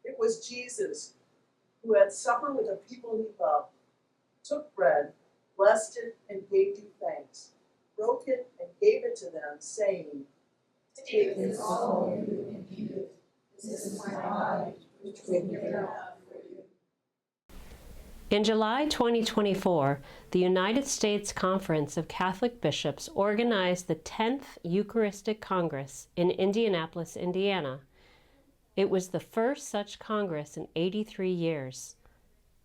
It was Jesus who had supper with the people he loved, took bread, blessed it, and gave you thanks, broke it, and gave it to them, saying, "Take this, all of you, and eat it. This is my body, which will be given up for you." In July 2024, the United States Conference of Catholic Bishops organized the 10th Eucharistic Congress in Indianapolis, Indiana. It was the first such Congress in 83 years.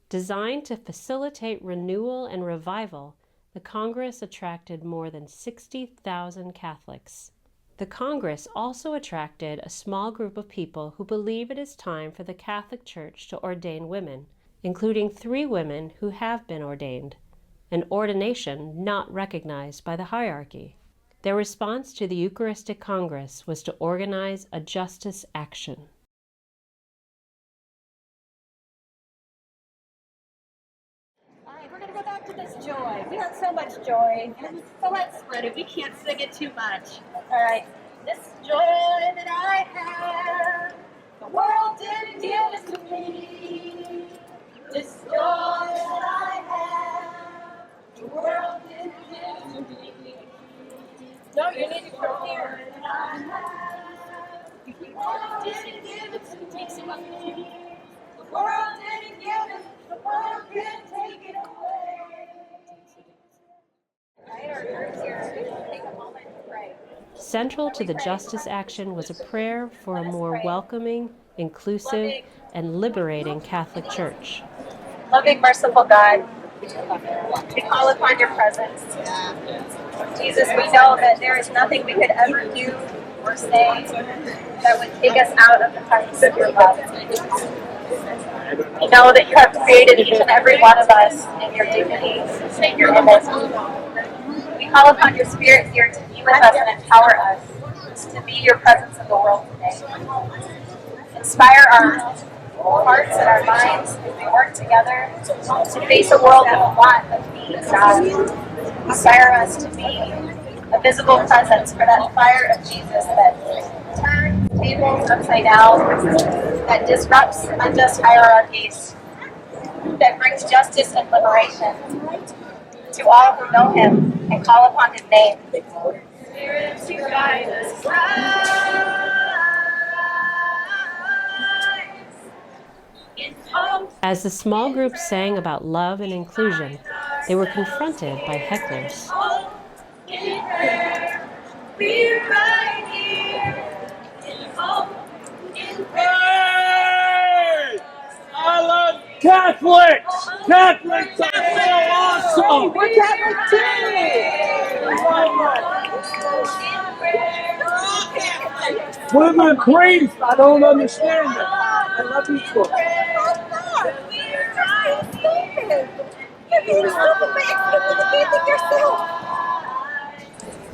Designed to facilitate renewal and revival, the Congress attracted more than 60,000 Catholics. The Congress also attracted a small group of people who believe it is time for the Catholic Church to ordain women, including 3 women who have been ordained, an ordination not recognized by the hierarchy. Their response to the Eucharistic Congress was to organize a justice action. We're going to go back to this joy. We have so much joy, so let's spread it. We can't sing it too much. All right. This joy that I have, the world didn't give it to me. This joy that I have, the world didn't give it to me. No, you need to come here. The world didn't give it to me. The world didn't give it. The world can't take it away. Right, our groups here, take a moment to pray. Central to the justice action was a prayer for a more welcoming, inclusive, and liberating Catholic Church. Loving, merciful God, we call upon your presence. Jesus, we know that there is nothing we could ever do or say that would take us out of the presence of your love. We know that you have created each and every one of us in your dignity and in your image. We call upon your Spirit here to be with us and empower us to be your presence in the world today. Inspire our hearts and our minds as we work together to face a world with a lot of needs. Inspire us to be a visible presence for that fire of Jesus that turns tables upside down, that disrupts unjust hierarchies, that brings justice and liberation to all who know him and call upon his name. Spirit to guide us As the small group sang about love and inclusion, they were confronted by hecklers. in prayer. We're right here in hope, in prayer. I love Catholics! Catholics are so awesome! We're Catholic too! Women priests, I don't understand them. I love you for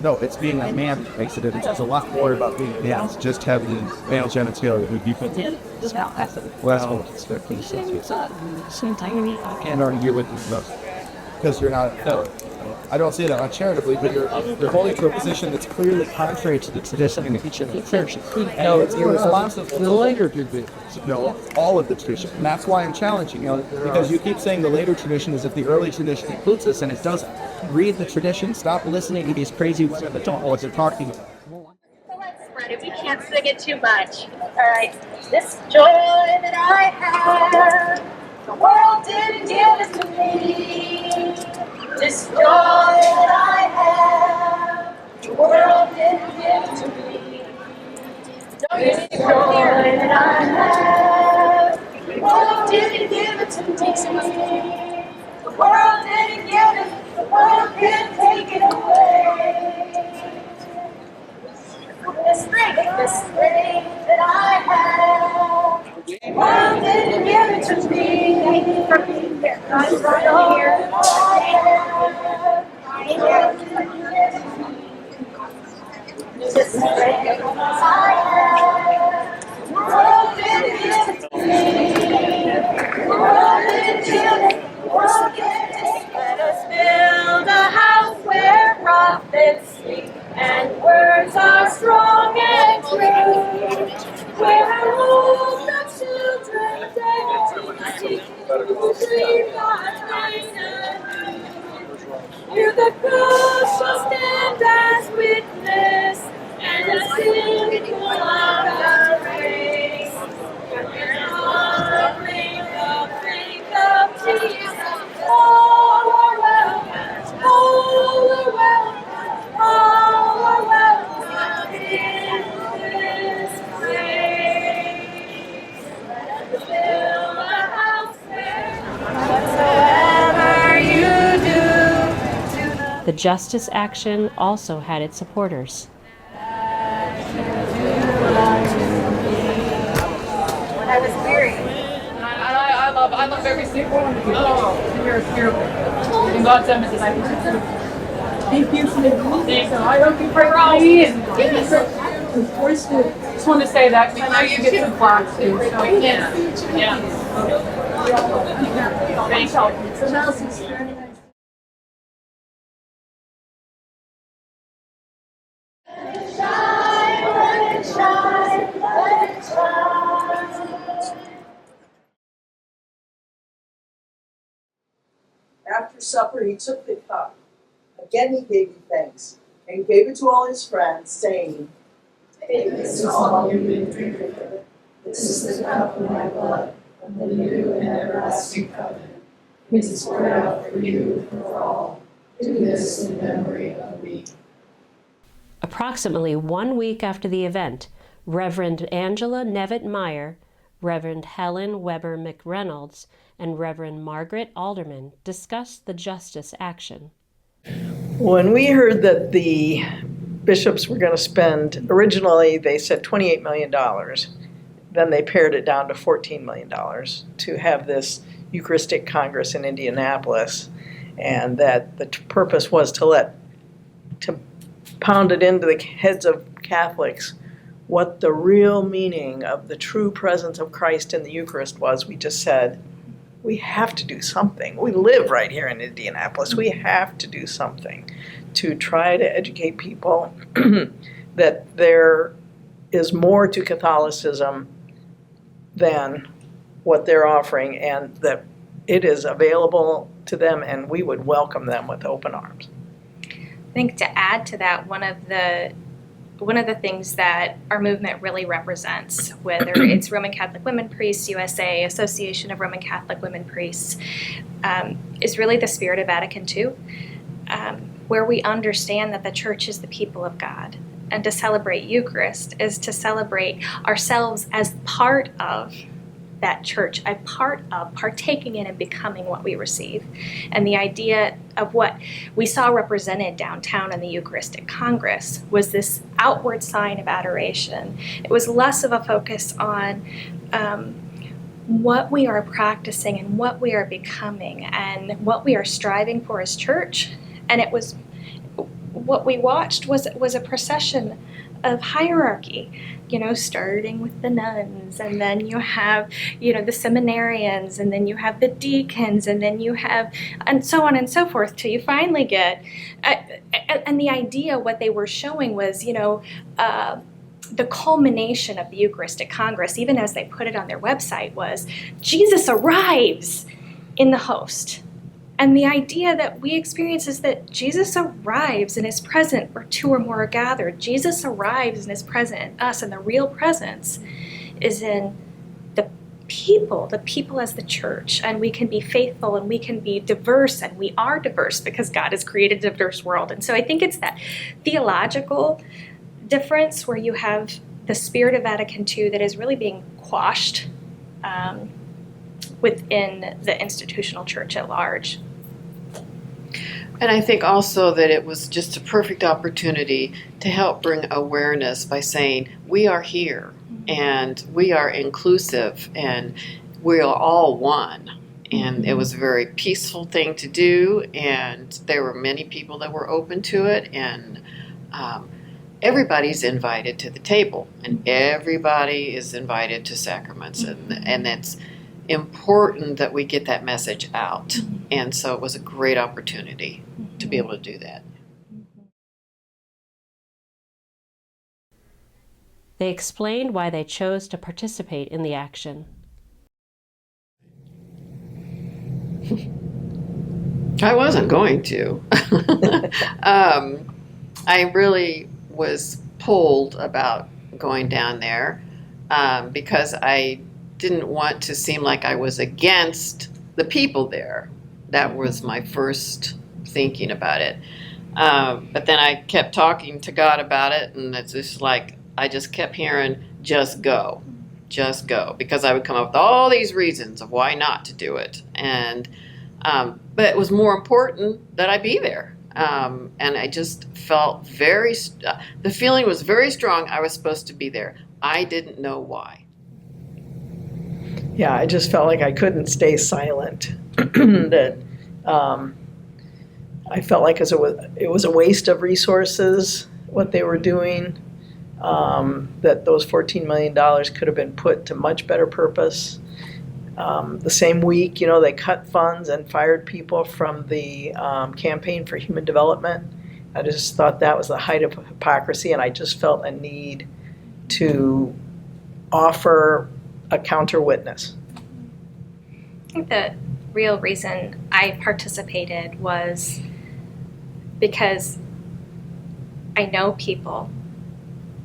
No, it's being a man that makes it. It's a lot more about being a man. It's just having male genitalia. Well, I can't argue with you because you're not. No, I don't say that uncharitably, but you're holding to a position that's clearly contrary to the tradition and the teaching of the church. No, it's irresponsive to the later tradition. No, all of the tradition. And that's why I'm challenging you, because you keep saying the later tradition is if the early tradition includes this, and it doesn't. Read the tradition. Stop listening to these crazy women that don't know what they're talking about. So let's spread it. We can't sing it too much. All right. This joy that I have, the world didn't give it to me. This joy that I have, the world didn't give it to me. No, you need to come here. That I have, the world didn't give it to me. The world didn't give it. The world can't take it away. The strength that I have, the world didn't give it to me. Thank you for being here. God's right here. The strength that I have, the world didn't give it to me. proclaim God's grace anew. Here the cross shall stand as witness, and the symbol of God's grace. Proclaim the faith of Jesus. All are welcome, all are welcome, all are welcome in this place. Let us build a house there, whatsoever you do. The justice action also had its supporters. When I was weary, I love every single one of you. Oh, you're in God's image, and I think it's thank you. Thank you. I hope you pray for all me. And just want to say that because I know you get some flack too. So yeah. Thanks. So now it's very nice. After supper, he took the cup. Again, he gave you thanks, and gave it to all his friends, saying, Take this, all of you, and drink of it. This is the cup of my blood, of the new and everlasting covenant, which is poured out for you and for all. Do this in memory of me. Approximately 1 week after the event, Reverend Angela Nevitt Meyer, Reverend Helen Weber McReynolds, and Reverend Margaret Alderman discussed the justice action. When we heard that the bishops were going to spend, originally they said $28 million, then they pared it down to $14 million to have this Eucharistic Congress in Indianapolis, and that the purpose was to pound it into the heads of Catholics what the real meaning of the true presence of Christ in the Eucharist was. We just said, we have to do something. We live right here in Indianapolis. We have to do something to try to educate people that there is more to Catholicism than what they're offering, and that it is available to them, and we would welcome them with open arms. I think to add to that, one of the things that our movement really represents, whether it's Roman Catholic Women Priests USA, Association of Roman Catholic Women Priests, is really the spirit of Vatican II, where we understand that the Church is the people of God. And to celebrate Eucharist is to celebrate ourselves as part of that church, a part of partaking in and becoming what we receive. And the idea of what we saw represented downtown in the Eucharistic Congress was this outward sign of adoration. It was less of a focus on what we are practicing and what we are becoming and what we are striving for as church. And it was what we watched was a procession of hierarchy, starting with the nuns, and then you have, the seminarians, and then you have the deacons, and then you have, and so on and so forth, till you finally get, and the idea, what they were showing was, the culmination of the Eucharistic Congress, even as they put it on their website, was Jesus arrives in the host. And the idea that we experience is that Jesus arrives and is present where two or more are gathered. Jesus arrives and is present in us, and the real presence is in the people as the church. And we can be faithful and we can be diverse, and we are diverse because God has created a diverse world. And so I think it's that theological difference where you have the spirit of Vatican II that is really being quashed within the institutional church at large. And I think also that it was just a perfect opportunity to help bring awareness by saying we are here and we are inclusive and we are all one. And it was a very peaceful thing to do, and there were many people that were open to it, and everybody's invited to the table, and everybody is invited to sacraments, and it's important that we get that message out. And so it was a great opportunity to be able to do that. They explained why they chose to participate in the action. I wasn't going to. I really was pulled about going down there because I didn't want to seem like I was against the people there. That was my first thinking about it. But then I kept talking to God about it, and it's just like I just kept hearing, just go, because I would come up with all these reasons of why not to do it. And but it was more important that I be there. And I just felt the feeling was very strong. I was supposed to be there. I didn't know why. Yeah, I just felt like I couldn't stay silent. That I felt like it was a waste of resources, what they were doing, that those $14 million could have been put to much better purpose. The same week, they cut funds and fired people from the Campaign for Human Development. I just thought that was the height of hypocrisy, and I just felt a need to offer a counter witness. I think the real reason I participated was because I know people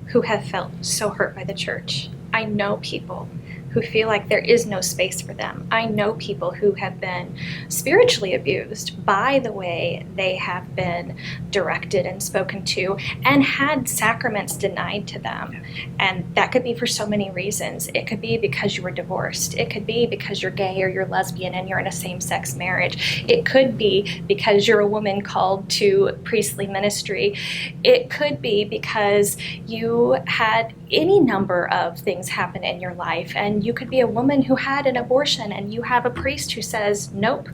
who have felt so hurt by the church. I know people who feel like there is no space for them. I know people who have been spiritually abused by the way they have been directed and spoken to and had sacraments denied to them. And that could be for so many reasons. It could be because you were divorced. It could be because you're gay or you're lesbian and you're in a same-sex marriage. It could be because you're a woman called to priestly ministry. It could be because you had any number of things happen in your life, and you could be a woman who had an abortion and you have a priest who says, nope.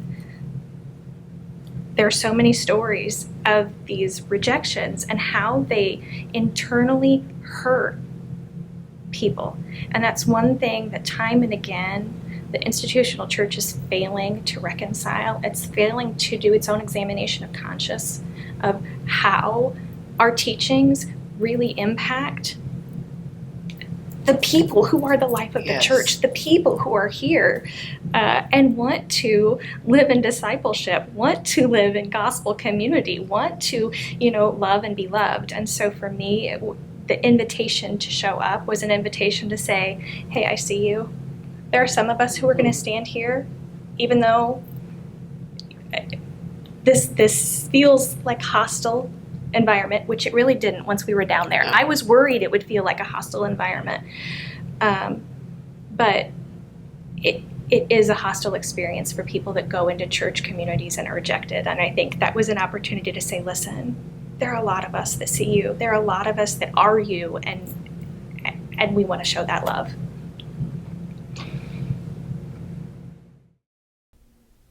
There are so many stories of these rejections and how they internally hurt people. And that's one thing that time and again, the institutional church is failing to reconcile. It's failing to do its own examination of conscience of how our teachings really impact the people who are the life of the church, the people who are here and want to live in discipleship, want to live in gospel community, want to, love and be loved. And so for me, the invitation to show up was an invitation to say, hey, I see you. There are some of us who are going to stand here, even though this feels like hostile environment, which it really didn't once we were down there. I was worried it would feel like a hostile environment. But it is a hostile experience for people that go into church communities and are rejected. And I think that was an opportunity to say, listen, there are a lot of us that see you. There are a lot of us that are you, and we want to show that love.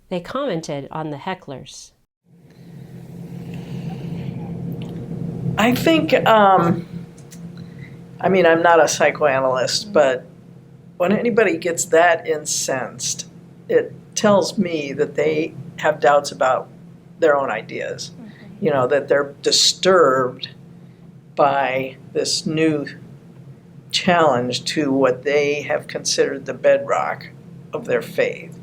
They commented on the hecklers. I think, I'm not a psychoanalyst, but when anybody gets that incensed, it tells me that they have doubts about their own ideas. That they're disturbed by this new challenge to what they have considered the bedrock of their faith.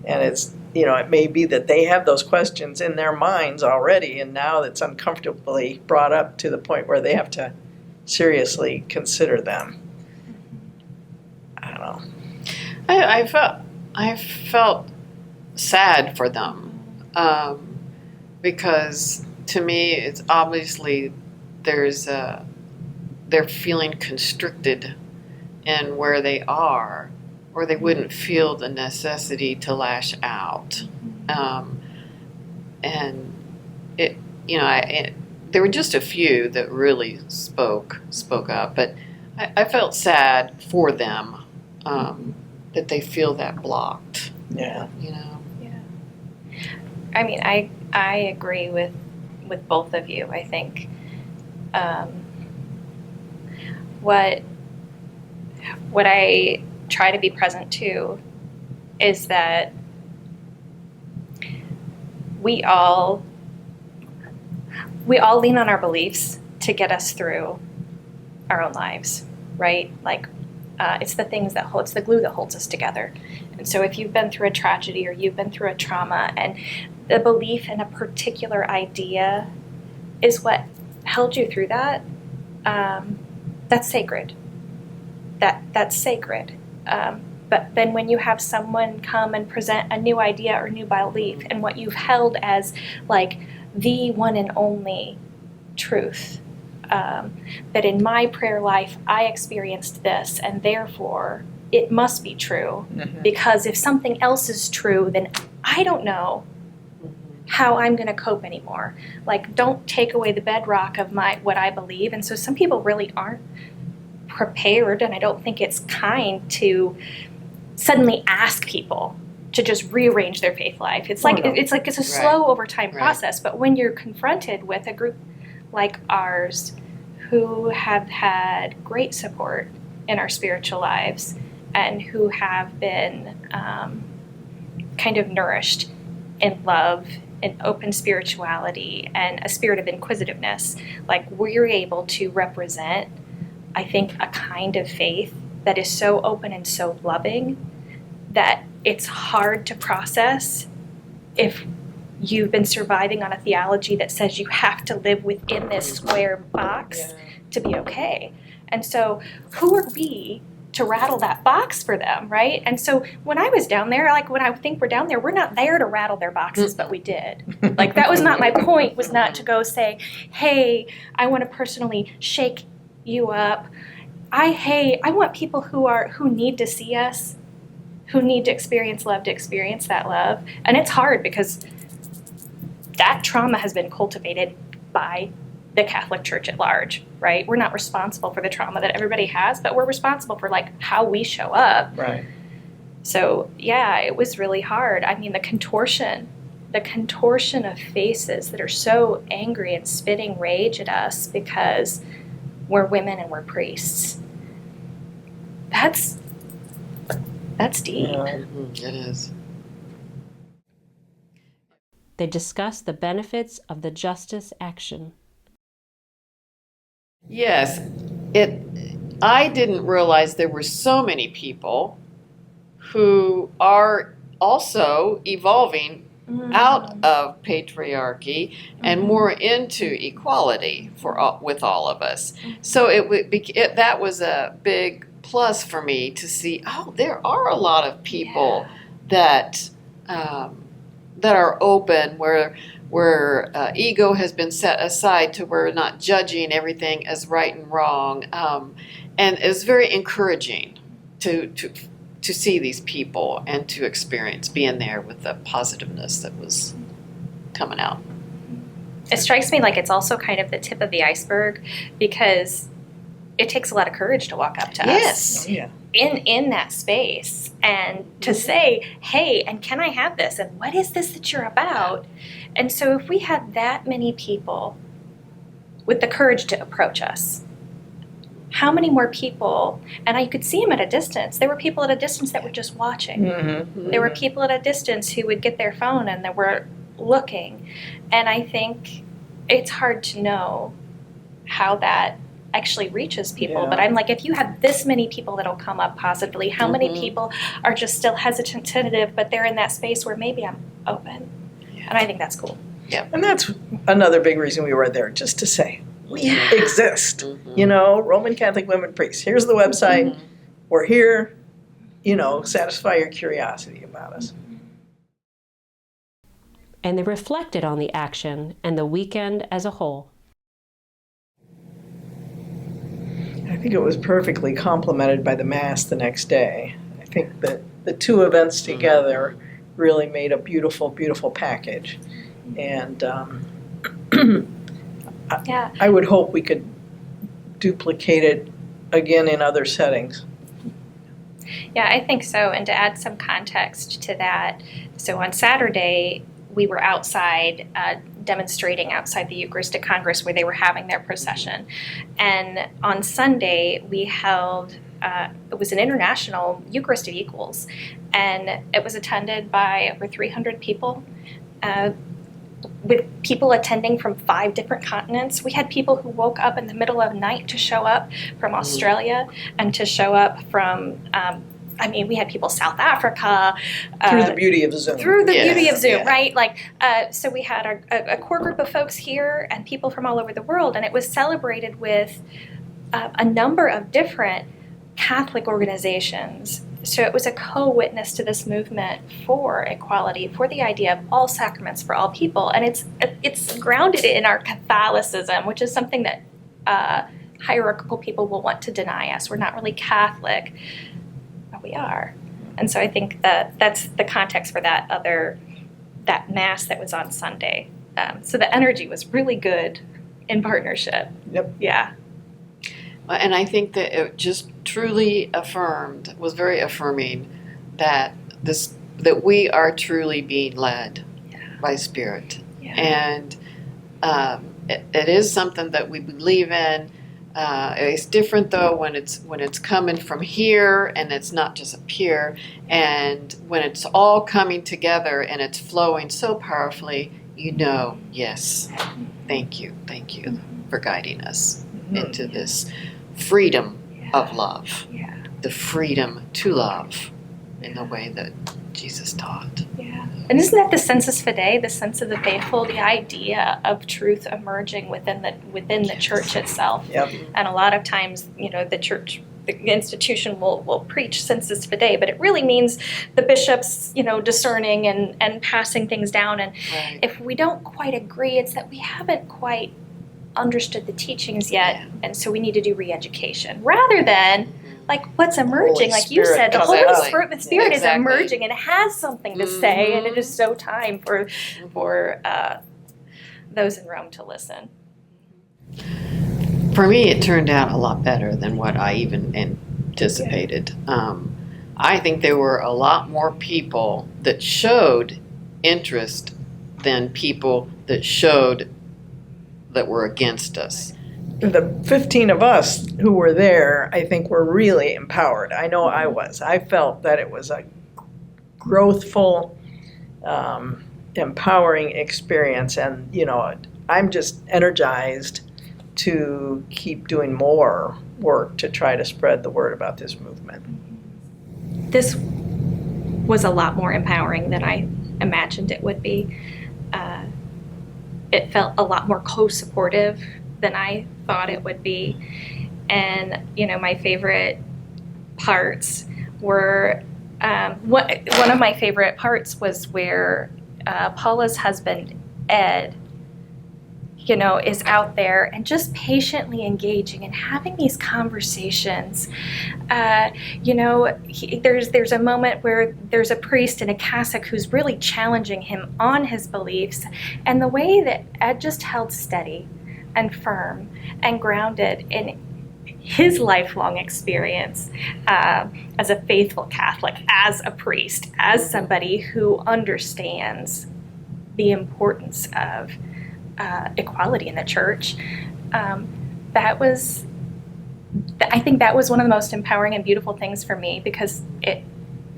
And it's, it may be that they have those questions in their minds already, and now it's uncomfortably brought up to the point where they have to seriously consider them. I don't know. I felt sad for them because to me it's obviously they're feeling constricted in where they are, or they wouldn't feel the necessity to lash out. And there were just a few that really spoke up, but I felt sad for them that they feel that blocked. Yeah. Yeah. I agree with both of you. I think what I try to be present to is that we all lean on our beliefs to get us through our own lives, right? Like it's the things that it's the glue that holds us together. And so if you've been through a tragedy or you've been through a trauma, and the belief in a particular idea is what held you through that, that's sacred. That's sacred. But then when you have someone come and present a new idea or new belief and what you've held as like the one and only truth, that in my prayer life I experienced this and therefore it must be true, because if something else is true, then I don't know how I'm going to cope anymore. Like, don't take away the bedrock of what I believe. And so some people really aren't prepared, and I don't think it's kind to suddenly ask people to just rearrange their faith life. It's like it's a slow over time process. But when you're confronted with a group like ours who have had great support in our spiritual lives and who have been kind of nourished in love and open spirituality and a spirit of inquisitiveness, like we're able to represent, I think, a kind of faith that is so open and so loving that it's hard to process if you've been surviving on a theology that says you have to live within this square box to be okay. And so who are we to rattle that box for them, right? And so when I was down there, like when I think we're down there, we're not there to rattle their boxes, but we did. Like that was not my point, was not to go say, hey, I want to personally shake you up. I want people who need to see us, who need to experience love, to experience that love. And it's hard because that trauma has been cultivated by the Catholic Church at large, right? We're not responsible for the trauma that everybody has, but we're responsible for like how we show up. Right. So yeah, it was really hard. I mean, the contortion of faces that are so angry and spitting rage at us because we're women and we're priests. That's deep. It is. They discuss the benefits of the justice action. Yes, I didn't realize there were so many people who are also evolving out of patriarchy and more into equality with all of us. So that was a big plus for me to see. Oh, there are a lot of people that are open, where ego has been set aside to where we're not judging everything as right and wrong, and it's very encouraging to see these people and to experience being there with the positiveness that was coming out. It strikes me like it's also kind of the tip of the iceberg, because it takes a lot of courage to walk up to us in that space and to say, hey, and can I have this? And what is this that you're about? And so if we had that many people with the courage to approach us, how many more people, and I could see them at a distance. There were people at a distance that were just watching. There were people at a distance who would get their phone and they were looking. And I think it's hard to know how that actually reaches people. But I'm like, if you have this many people that'll come up positively, how many people are just still hesitant, tentative, but they're in that space where maybe I'm open. And I think that's cool. Yeah. And that's another big reason we were there, just to say, we exist. You know, Roman Catholic Women Priests. Here's the website. We're here. You know, satisfy your curiosity about us. And they reflected on the action and the weekend as a whole. I think it was perfectly complemented by the Mass the next day. I think that the two events together really made a beautiful, beautiful package. And I would hope we could duplicate it again in other settings. Yeah, I think so. And to add some context to that, so on Saturday, we were outside demonstrating outside the Eucharistic Congress where they were having their procession. And on Sunday, we held, it was an international Eucharist of Equals, and it was attended by over 300 people, with people attending from 5 different continents. We had people who woke up in the middle of the night to show up from Australia and to show up from I mean, we had people South Africa. Through the beauty of Zoom. Through the beauty of Zoom, Yeah. right? Like, so we had a core group of folks here and people from all over the world, and it was celebrated with a number of different Catholic organizations. So it was a co-witness to this movement for equality, for the idea of all sacraments for all people, and it's grounded in our Catholicism, which is something that hierarchical people will want to deny us. We're not really Catholic, but we are. And so I think that's the context for that Mass that was on Sunday. So the energy was really good in partnership. Yep. Yeah. And I think that it just truly was very affirming that we are truly being led by Spirit. Yeah. And it is something that we believe in. It's different though when it's coming from here and it's not just up here, and when it's all coming together and it's flowing so powerfully, yes, thank you for guiding us into this freedom of love, the freedom to love in the way that Jesus taught. Yeah. And isn't that the sensus fidei, the sense of the faithful, the idea of truth emerging within the church itself? Yep. And a lot of times, the church, the institution will preach sensus fidei, but it really means the bishops, discerning and passing things down. And Right. if we don't quite agree, it's that we haven't quite understood the teachings yet, and so we need to do re-education rather than like what's emerging, like you Spirit said, the comes Holy out. Spirit is Exactly. emerging and it has something to say, and it is so time for those in Rome to listen. For me, it turned out a lot better than what I even anticipated. I think there were a lot more people that showed interest than people that showed that were against us. The 15 of us who were there, I think, were really empowered. I know I was. I felt that it was a growthful, empowering experience. And, I'm just energized to keep doing more work to try to spread the word about this movement. This was a lot more empowering than I imagined it would be. It felt a lot more co-supportive than I thought it would be. And, my favorite parts were, one of my favorite parts was where Paula's husband, Ed, is out there and just patiently engaging and having these conversations. There's a moment where there's a priest in a cassock who's really challenging him on his beliefs, and the way that Ed just held steady and firm and grounded in his lifelong experience as a faithful Catholic, as a priest, as somebody who understands the importance of equality in the church. I think that was one of the most empowering and beautiful things for me, because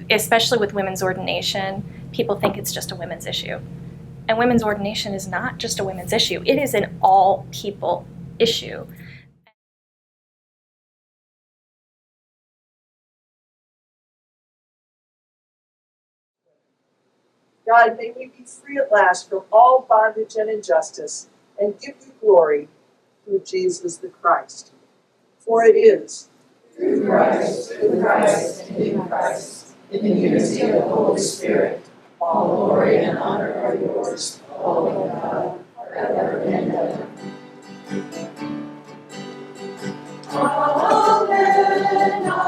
especially with women's ordination, people think it's just a women's issue. And women's ordination is not just a women's issue. It is an all people issue. God, may we be free at last from all bondage and injustice, and give you glory through Jesus the Christ. For it is Through Christ, with Christ, and in Christ, in the unity of the Holy Spirit, all glory and honor are yours, Holy God, forever and ever. Amen.